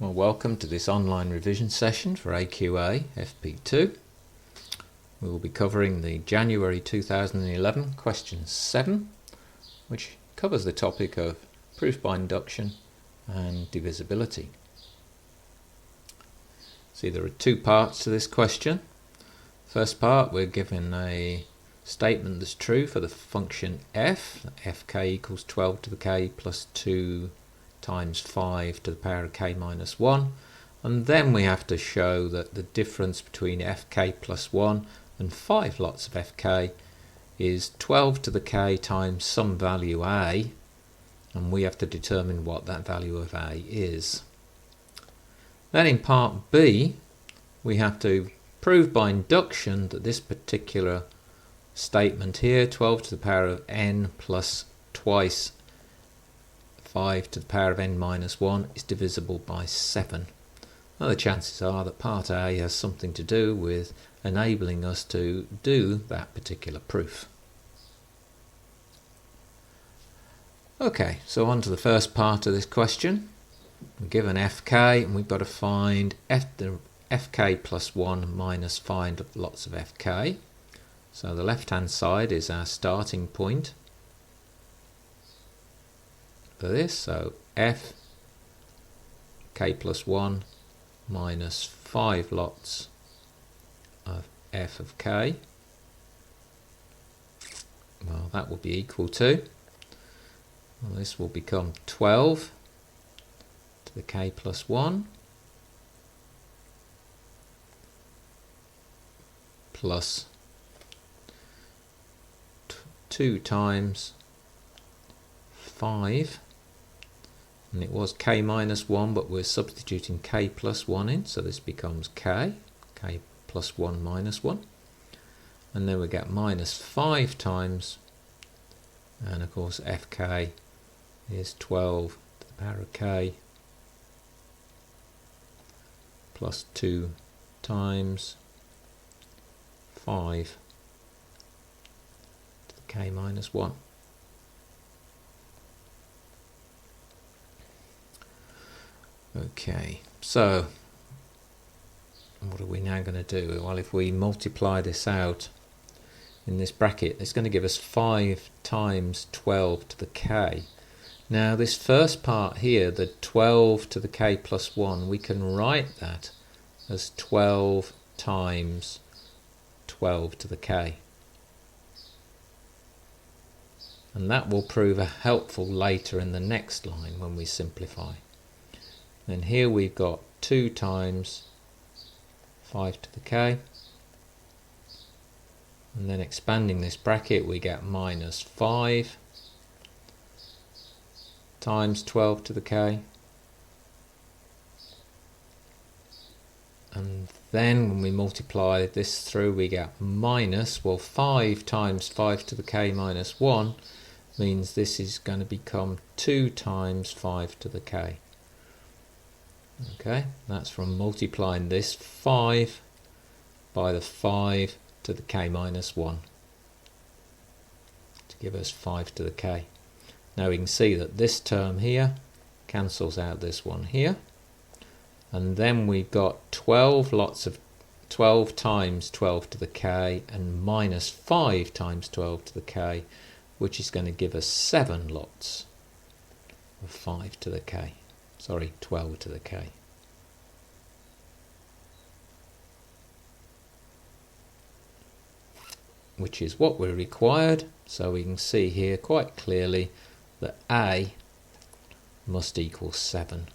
Well, welcome to this online revision session for AQA FP2. We will be covering the January 2011 question 7, which covers the topic of proof by induction and divisibility. See, there are two parts to this question. First part, we're given a statement that's true for the function f. Fk equals 12 to the k plus 2 times 5 to the power of k minus 1, and then we have to show that the difference between fk plus 1 and 5 lots of fk is 12 to the k times some value a, and we have to determine what that value of a is. Then in part B, we have to prove by induction that this particular statement here, 12 to the power of n plus twice 5 to the power of n minus 1, is divisible by 7. Now the chances are that part A has something to do with enabling us to do that particular proof. Okay, so on to the first part of this question. We're given fk and we've got to find fk plus 1 minus find lots of fk. So the left hand side is our starting point for this, so f k plus 1 minus 5 lots of f of k, well, that will be equal to, well, this will become 12 to the k plus 1 plus 2 times 5, and it was k minus 1, but we're substituting k plus 1 in, so this becomes k plus 1 minus 1, and then we get minus 5 times, and of course fk is 12 to the power of k plus 2 times 5 to the k minus 1. Okay, so what are we now going to do? Well, if we multiply this out in this bracket, it's going to give us 5 times 12 to the k. Now this first part here, the 12 to the k plus 1, we can write that as 12 times 12 to the k. And that will prove helpful later in the next line when we simplify. Then here we've got 2 times 5 to the k, and then expanding this bracket we get minus 5 times 12 to the k, and then when we multiply this through we get minus, well, 5 times 5 to the k minus 1 means this is going to become 2 times 5 to the k. Okay, that's from multiplying this 5 by the 5 to the k minus 1 to give us 5 to the k. Now we can see that this term here cancels out this one here, and then we've got 12 lots of 12 times 12 to the k and minus 5 times 12 to the k, which is going to give us 7 lots of 5 to the k. Sorry, 12 to the k. Which is what we're required, so we can see here quite clearly that A must equal 7.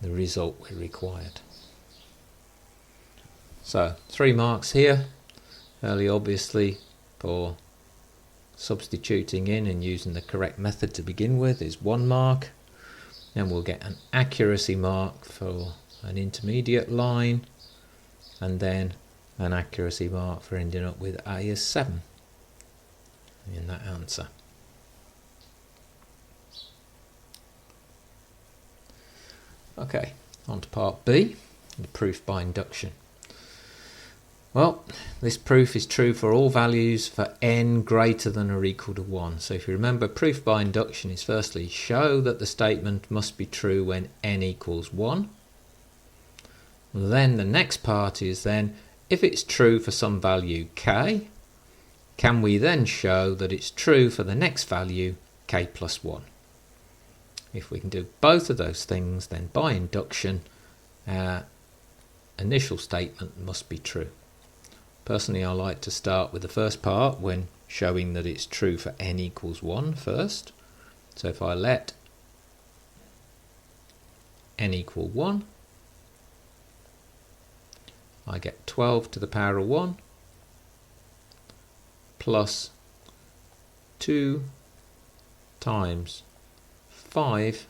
The result we required. So 3 marks here, fairly obviously for substituting in and using the correct method to begin with is 1 mark. Then we'll get an accuracy mark for an intermediate line, and then an accuracy mark for ending up with A is 7 in that answer. Okay, on to part B, the proof by induction. Well, this proof is true for all values for n greater than or equal to 1. So if you remember, proof by induction is firstly show that the statement must be true when n equals 1. Then the next part is then, if it's true for some value k, can we then show that it's true for the next value k plus 1? If we can do both of those things, then by induction, our initial statement must be true. Personally, I like to start with the first part when showing that it's true for n equals 1 first. So if I let n equal 1, I get 12 to the power of 1 plus 2 times 5.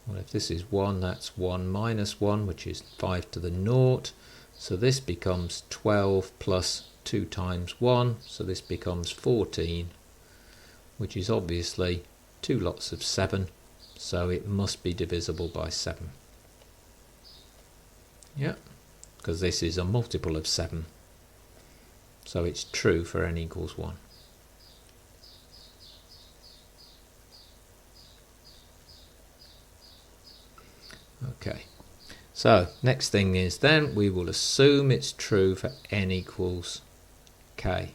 Well, if this is 1, that's 1 minus 1, which is 5 to the 0. So this becomes 12 plus 2 times 1, so this becomes 14, which is obviously 2 lots of 7, so it must be divisible by 7. Yeah, because this is a multiple of 7, so it's true for n equals 1. Okay. So next thing is then we will assume it's true for n equals k.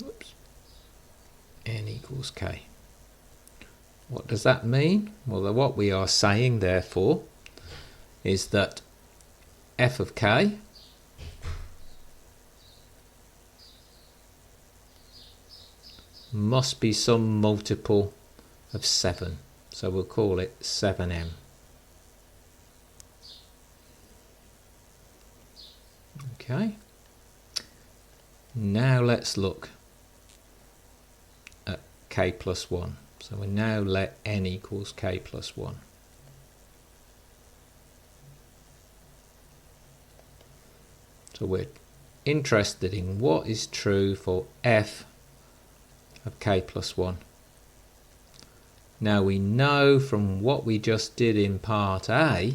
Oops. N equals k. What does that mean? Well, what we are saying therefore is that f of k must be some multiple of 7. So we'll call it 7m. Okay. Now let's look at k plus 1. So we now let n equals k plus 1. So we're interested in what is true for f of k plus 1. Now we know from what we just did in part A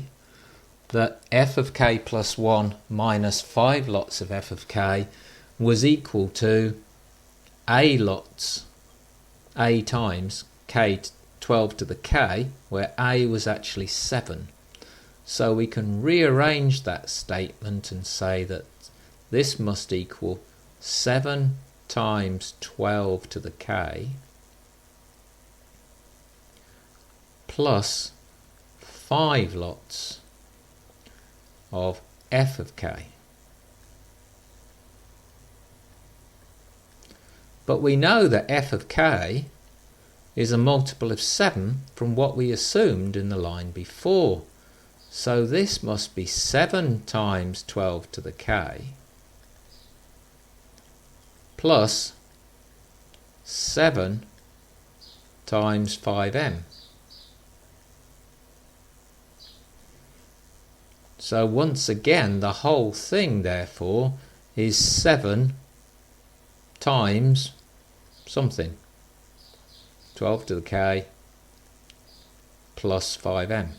that f of k plus 1 minus 5 lots of f of k was equal to a lots, a times k 12 to the k, where a was actually 7. So we can rearrange that statement and say that this must equal 7 times 12 to the k plus 5 lots of f of k. But we know that f of k is a multiple of 7 from what we assumed in the line before. So this must be 7 times 12 to the k plus 7 times 5m. So once again, the whole thing therefore is 7 times something. 12 to the k plus 5m.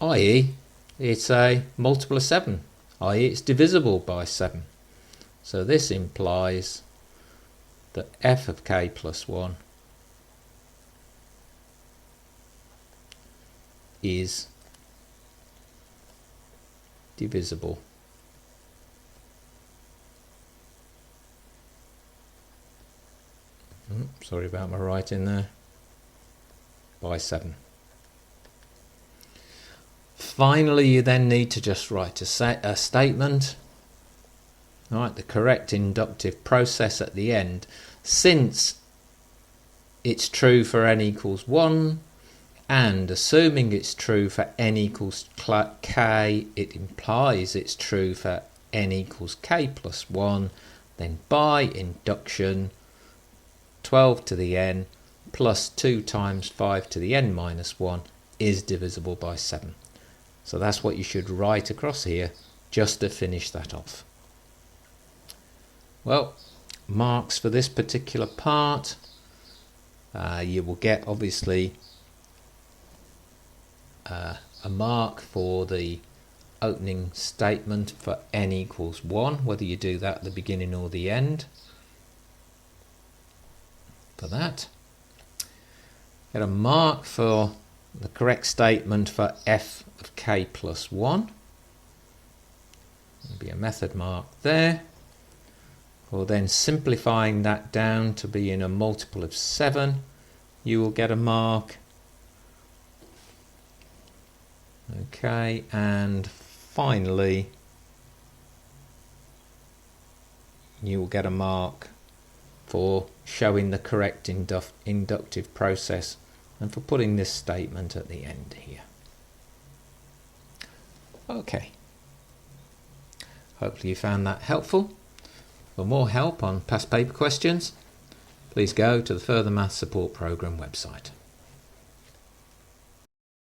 i.e. it's a multiple of 7. i.e. it's divisible by 7. So this implies that f of k plus 1 is divisible sorry about my writing there, by 7. Finally, you then need to just write a statement, right, the correct inductive process at the end. Since it's true for n equals 1, and assuming it's true for n equals k, it implies it's true for n equals k plus 1, then by induction, 12 to the n plus 2 times 5 to the n minus 1 is divisible by 7. So that's what you should write across here just to finish that off. Well, marks for this particular part. You will get obviously a mark for the opening statement for n equals 1, whether you do that at the beginning or the end. For that, get a mark for the correct statement for f of k plus 1. There'll be a method mark there. Or then simplifying that down to be in a multiple of 7, you will get a mark. Okay, and finally you will get a mark for showing the correct inductive process and for putting this statement at the end here. Okay, hopefully you found that helpful. For more help on past paper questions, please go to the Further Maths Support Programme website.